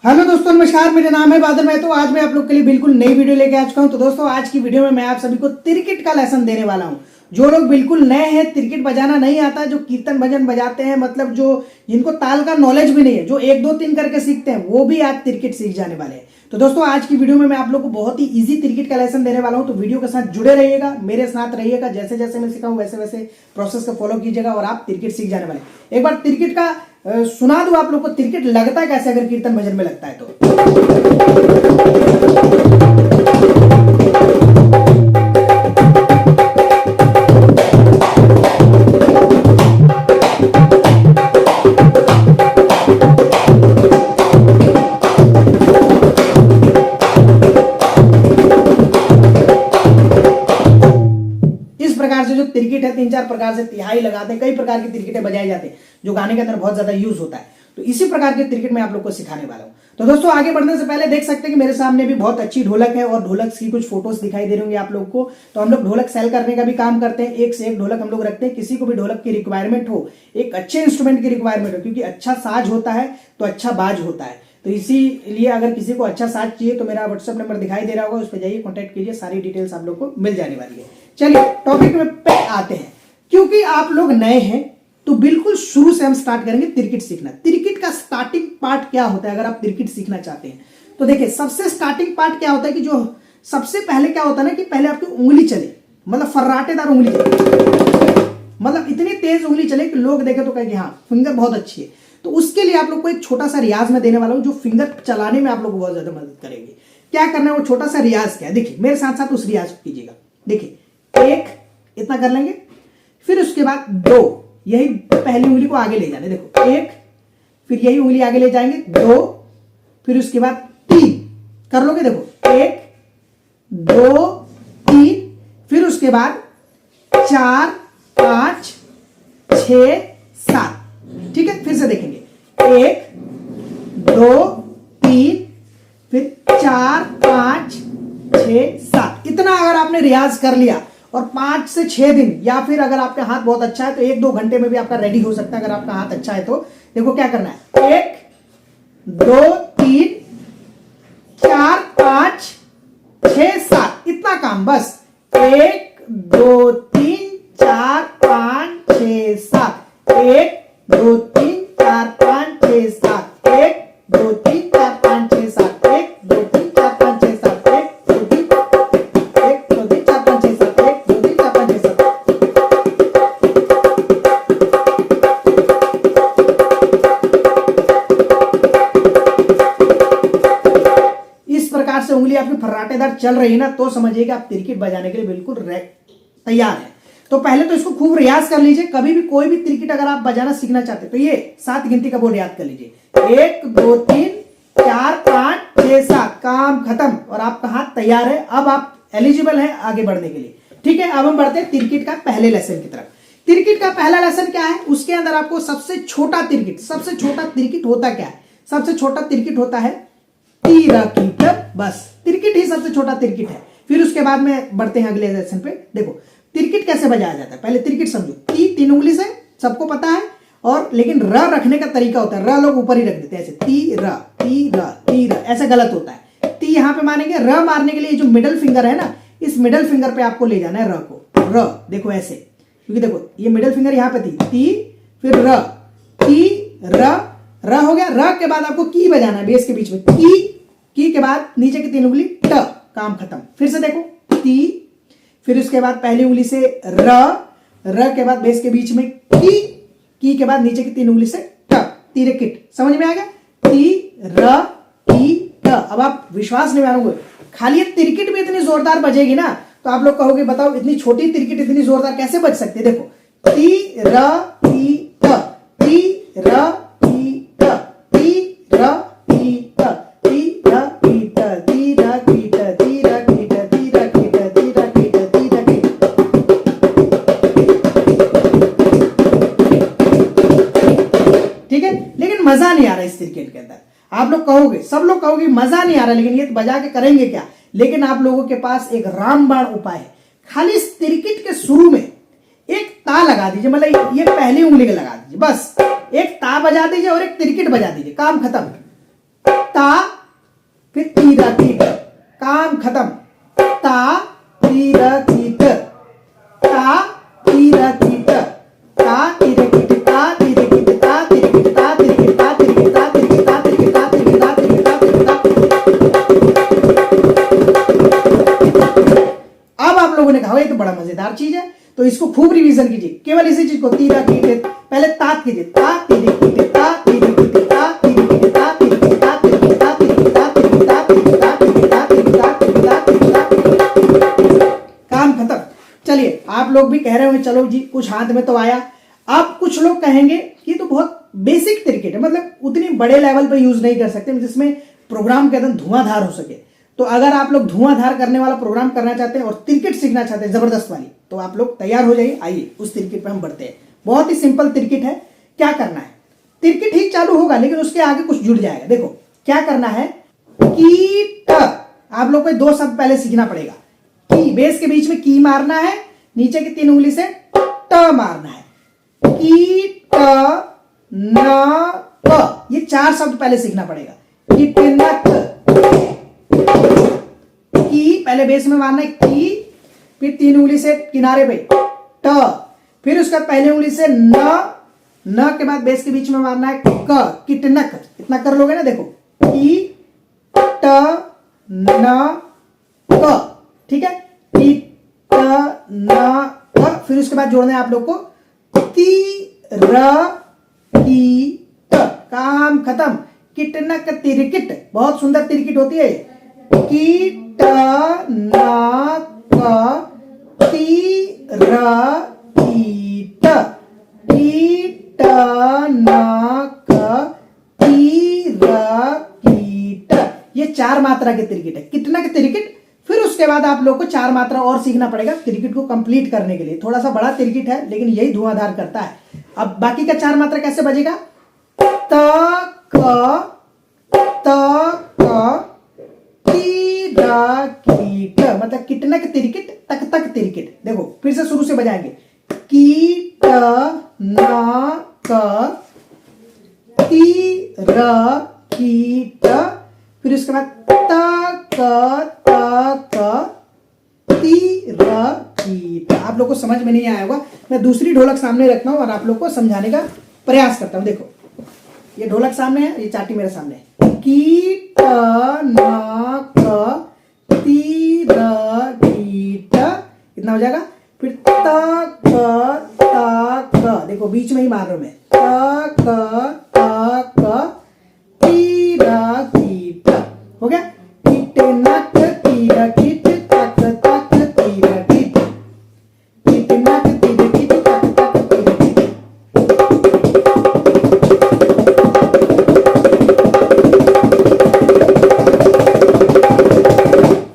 Hello दोस्तों, नमस्कार। मेरा नाम है बादल मैं। तो आज मैं आप लोग के लिए बिल्कुल नई वीडियो लेके आ चुका हूं। तो दोस्तों आज की वीडियो में मैं आप सभी को तिरकिट का लेसन देने वाला हूं। जो लोग बिल्कुल नए हैं, तिरकिट बजाना नहीं आता, जो कीर्तन भजन बजाते हैं, मतलब जो जिनको ताल का नॉलेज भी नहीं है, जो 1 2 3 करके सीखते हैं, वो भी आज तिरकिट सीख जाने वाले हैं। तो दोस्तों आज की वीडियो में मैं आप लोग को बहुत ही इजी तिरकिट का लेसन देने वाला हूं। तो वीडियो के साथ जुड़े रहिएगा, मेरे साथ रहिएगा। जैसे जैसे मैं सिखाऊं वैसे वैसे प्रोसेस को फॉलो कीजिएगा और आप तिरकिट सीख जाने वाले। एक बार तिरकिट का सुना दूं आप लोग को, तिरकिट लगता है कैसे अगर कीर्तन भजन में लगता है तो। इस प्रकार से जो तिरकिट है 3-4 प्रकार से तिहाई लगाते हैं, कई प्रकार की तिरकिटें बजाई जाती हैं जो गाने के अंदर बहुत ज्यादा यूज होता है। तो इसी प्रकार के तिरकिट मैं आप लोग को सिखाने वाला हूं। तो दोस्तों आगे बढ़ने से पहले देख सकते हैं कि मेरे सामने भी बहुत अच्छी ढोलक है और ढोलक की कुछ फोटोज दिखाई दे रही होंगी आप लोग को। तो हम लोग ढोलक सेल करने का भी काम करते हैं, एक से एक ढोलक हम लोग रखते हैं। किसी को भी ढोलक की रिक्वायरमेंट हो, एक अच्छे इंस्ट्रूमेंट की रिक्वायरमेंट हो, क्योंकि अच्छा साज होता है तो अच्छा बाज होता है। तो इसीलिए अगर किसी को अच्छा साज चाहिए तो मेरा व्हाट्सएप नंबर दिखाई दे रहा होगा, उस पर जाइए, कॉन्टैक्ट कीजिए, सारी डिटेल्स आप लोग को मिल जाने वाली है। चलिए टॉपिक में पे आते हैं। क्योंकि आप लोग नए हैं तो बिल्कुल शुरू से हम स्टार्ट करेंगे तिरकिट सीखना। तिरकिट का स्टार्टिंग पार्ट क्या होता है अगर आप तिरकिट सीखना चाहते हैं तो देखिए, सबसे स्टार्टिंग पार्ट क्या होता है कि जो सबसे पहले क्या होता है ना कि पहले आपकी उंगली चले, मतलब फर्राटेदार उंगली चले, मतलब इतनी तेज उंगली चले कि लोग देखे तो कहे कि हाँ फिंगर बहुत अच्छी है। तो उसके लिए आप लोग को एक छोटा सा रियाज मैं देने वाला हूं जो फिंगर चलाने में आप लोग को बहुत ज्यादा मदद करेगी। क्या करना है, वो छोटा सा रियाज क्या है, देखिए मेरे साथ साथ उस रियाज को कीजिएगा। देखिए एक इतना कर लेंगे, फिर उसके बाद 2, यही पहली उंगली को आगे ले जाने, देखो 1, फिर यही उंगली आगे ले जाएंगे 2, फिर उसके बाद 3 कर लोगे, देखो 1 2 3, फिर उसके बाद 4 5 6 7। ठीक है, फिर से देखेंगे 1 2 3, फिर 4 5 6 7। इतना अगर आपने रियाज कर लिया और 5 से 6 दिन, या फिर अगर आपका हाथ बहुत अच्छा है तो 1-2 घंटे में भी आपका रेडी हो सकता है। अगर आपका हाथ अच्छा है तो देखो क्या करना है, 1 2 3 4 5 6 7, इतना काम बस। 1 2 3 4 5 6 7, 1 2 3 4 5 6 7, 1 2 3 4 5 6 7, 1 2 3 4 5 6 7, 1 2 3 4 5 6 7, 1 2 3 4 5 6 7। इस प्रकार से उंगली आपकी फर्राटेदार चल रही है ना, तो समझिएगा आप तिरकिट बजाने के लिए बिल्कुल तैयार है। तो पहले तो इसको खूब रियाज कर लीजिए। कभी भी कोई भी तिरकिट अगर आप बजाना सीखना चाहते हैं तो ये 7 गिनती का बोर्ड याद कर लीजिए, 1 2 3 4 5 6 7, काम खत्म और आपका हाथ तैयार है। अब आप एलिजिबल हैं आगे बढ़ने के लिए। ठीक है, अब हम बढ़ते हैं तिरकिट का पहले लेसन की तरफ। तिरकिट का पहला लेसन क्या है, उसके अंदर आपको सबसे छोटा तिरकिट होता क्या है, सबसे छोटा तिरकिट होता है तिरकिट, बस तिरकिट ही सबसे छोटा तिरकिट है। फिर उसके बाद में बढ़ते हैं अगले लेसन पे। देखो तिरकिट कैसे बजाया जाता है, पहले तिरकिट समझो। तीन उंगली से सबको पता है, और लेकिन र रखने का तरीका होता है, र लोग ऊपर ही रख देते हैं ऐसे, ती र, ऐसा गलत होता है। ती यहां पे मानेंगे, र मारने के लिए जो मिडल फिंगर है ना, इस मिडल फिंगर पे आपको ले जाना है र को, र देखो ऐसे, क्योंकि देखो ये मिडल फिंगर यहां पे थी, ती फिर र, ती र हो गया। र के बाद आपको की बजाना है बेस के बीच में, की के बाद नीचे की 3 उंगली ट, काम खत्म। फिर से देखो ती, फिर उसके बाद पहली उंगली से र के बाद बेस के बीच में की के बाद नीचे की 3 उंगली से ट, तिरकिट। समझ में आ गया, ती र टी ट। अब आप विश्वास नहीं मानोगे, खाली ये तिरकिट भी इतनी जोरदार बजेगी ना तो आप लोग कहोगे बताओ इतनी छोटी तिरकिट इतनी जोरदार कैसे बज सकती है। देखो ती र टी ट, ती र टी ट, ती र टी ट, ती र टी ट, ती र टी ट, ती र टी ट, ती र टी ट, ती र टी ट, ती र टी ट। ठीक है, लेकिन मजा नहीं आ रहा इस तिरकिट के अंदर। आप लोग कहोगे, सब लोग कहोगे मजा नहीं आ रहा, लेकिन ये बजा के करेंगे क्या। लेकिन आप लोगों के पास एक रामबाण उपाय है। खाली इस तिरकिट के शुरू में एक ता लगा दीजिए, मतलब ये पहली उंगली के लगा दीजिए, बस एक ता बजा दीजिए और एक तिरकिट बजा दीजिए, काम खत्म। ता, फिर तीरा कीट, काम खत्म। ता तीरा कीट, ता तीरा कीट, ता तीरा कीट, ता तीरा कीट, ता तीरा कीट, ता तीरा कीट, ता तीरा कीट, ता तीरा कीट, ता तीरा कीट, ता तीरा कीट, ता तीरा कीट, ता तीरा कीट। अब आप लोगों ने कहा ये तो बड़ा मजेदार चीज है, तो इसको खूब रिवीजन कीजिए। केवल इसी चीज को तीरा कीट, पहले तात कीजिए, ता तीरा कीट, ता तीरा कीट, ता तीरा कीट, ता तीरा कीट, ता तीरा कीट, ता तीरा कीट, ता तीरा कीट, ता तीरा कीट, ता तीरा कीट, ता तीरा कीट, ता तीरा कीट, ता तीरा कीट, काम खत्म। चलिए आप लोग भी कह रहे होंगे चलो जी कुछ हाथ में तो आया। अब कुछ लोग कहेंगे कि तो बहुत बेसिक क्रिकेट है, मतलब उतनी बड़े लेवल पर यूज नहीं कर सकते जिसमें प्रोग्राम के अंदर धुआंधार हो सके। तो अगर आप लोग धुआंधार करने वाला प्रोग्राम करना चाहते हैं और क्रिकेट सीखना चाहते हैं जबरदस्त वाली, तो आप लोग तैयार हो जाइए। आइए उस क्रिकेट पे हम बढ़ते हैं। बहुत ही सिंपल क्रिकेट है। क्या करना है, क्रिकेट ठीक चालू होगा लेकिन उसके आगे कुछ जुड़ जाएगा। देखो क्या करना है, कीट, आप लोग को दो शब्द पहले सीखना पड़ेगा। की, बेस के बीच में की मारना है, नीचे की 3 उंगली से ट मारना है। कीट न क, ये 4 शब्द पहले सीखना पड़ेगा। कीटनक, की पहले बेस में मारना है की, फिर 3 उंगली से किनारे पे ट, फिर उसका पहले उंगली से न के बाद बेस के बीच में मारना है क, किटनक। इतना कर लोगे ना, देखो की ट न क, ठीक है, की ट न क, फिर उसके बाद जोड़ना है आप लोग को ती र की ट, काम खत्म। किटनक तिरकिट, बहुत सुंदर तिरकिट होती है। कीट न क ती र कीट, कीट न क ती र कीट, ये 4 मात्रा के क्रिकेट है, कितना के क्रिकेट। फिर उसके बाद आप लोग को 4 मात्रा और सीखना पड़ेगा क्रिकेट को कंप्लीट करने के लिए। थोड़ा सा बड़ा क्रिकेट है लेकिन यही धुआंधार करता है। अब बाकी का 4 मात्रा कैसे बजेगा, कीट, मतलब किटना के तिरकिट, तक तक तिरकिट। देखो फिर से शुरू से बजाएंगे, कीट न क ती र कीट, फिर उसके बाद ती र कीट। आप लोग को समझ में नहीं आया होगा, मैं दूसरी ढोलक सामने रखता हूं और आप लोग को समझाने का प्रयास करता हूं। देखो ये ढोलक सामने है, ये चाटी मेरे सामने है। कीट न क ती र कीट, इतना हो जाएगा। फिर त क, देखो बीच में ही मार रहा हूं मैं, त क ती र कीट, हो गया। कीट नक ती र कीट, तक तक ती र कीट, कीट नक ती र कीट, तक तक ती र कीट।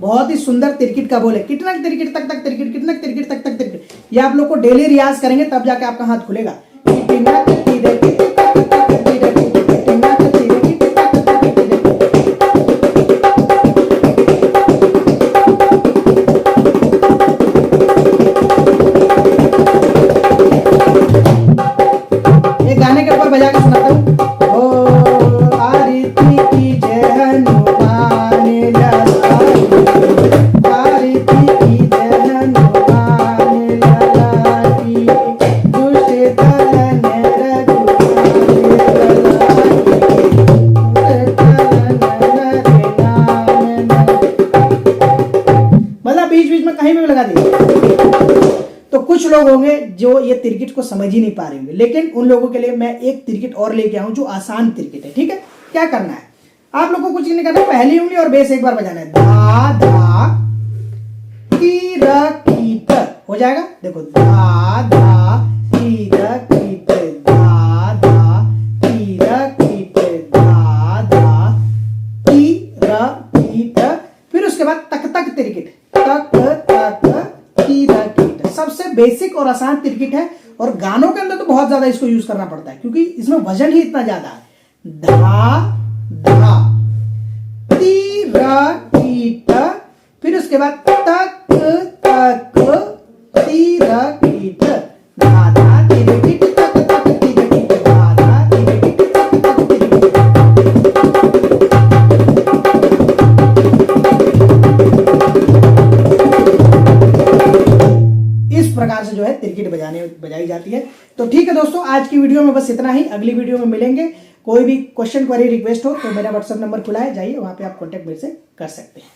बहुत ही सुंदर तिरकिट का बोल है, कितना तिरकिट तक तक तिरकिट, कितना तिरकिट तक तक तिरकिट। ये आप लोग को डेली रियाज करेंगे तब जाके आपका हाथ खुलेगा। कितना तिरकिट तक तक तिरकिट, कितना तिरकिट तक तक तिरकिट। एक गाने के ऊपर बजा के सुनाता हूँ। ओ आरती की जय हनुमान लाल, आरती की जय हनुमान लाल की, दुष्ट दलन मतलब बीच बीच में कहीं भी लगा दीजिए। तो कुछ लोग होंगे जो ये क्रिकेट को समझ ही नहीं पा रहे होंगे, लेकिन उन लोगों के लिए मैं एक क्रिकेट और लेके आऊं जो आसान क्रिकेट है। ठीक है, क्या करना है आप लोगों को, कुछ नहीं करना, पहली उंगली और बेस एक बार बजाना है। धा धा की र कीट, हो जाएगा। देखो धा धा की र कीट, धा धा की र कीट, धा धा की र कीट, फिर उसके बाद तक तक क्रिकेट, तक तक की र कीट। सबसे बेसिक और आसान क्रिकेट है और गानों के अंदर तो बहुत ज्यादा इसको यूज करना पड़ता है क्योंकि इसमें वजन ही इतना ज्यादा है। धा धा ती र कीट, फिर उसके बाद तक तक ती र कीट, धा धा ती र कीट, तक तक ती र कीट, धा धा ती र कीट, तक तक ती र कीट। में बजाई जाती है। तो ठीक है दोस्तों, आज की वीडियो में बस इतना ही। अगली वीडियो में मिलेंगे। कोई भी क्वेश्चन, क्वेरी, रिक्वेस्ट हो तो मेरा व्हाट्सएप नंबर खुला है, जाइए वहां पे आप कॉन्टेक्ट मेरे से कर सकते हैं।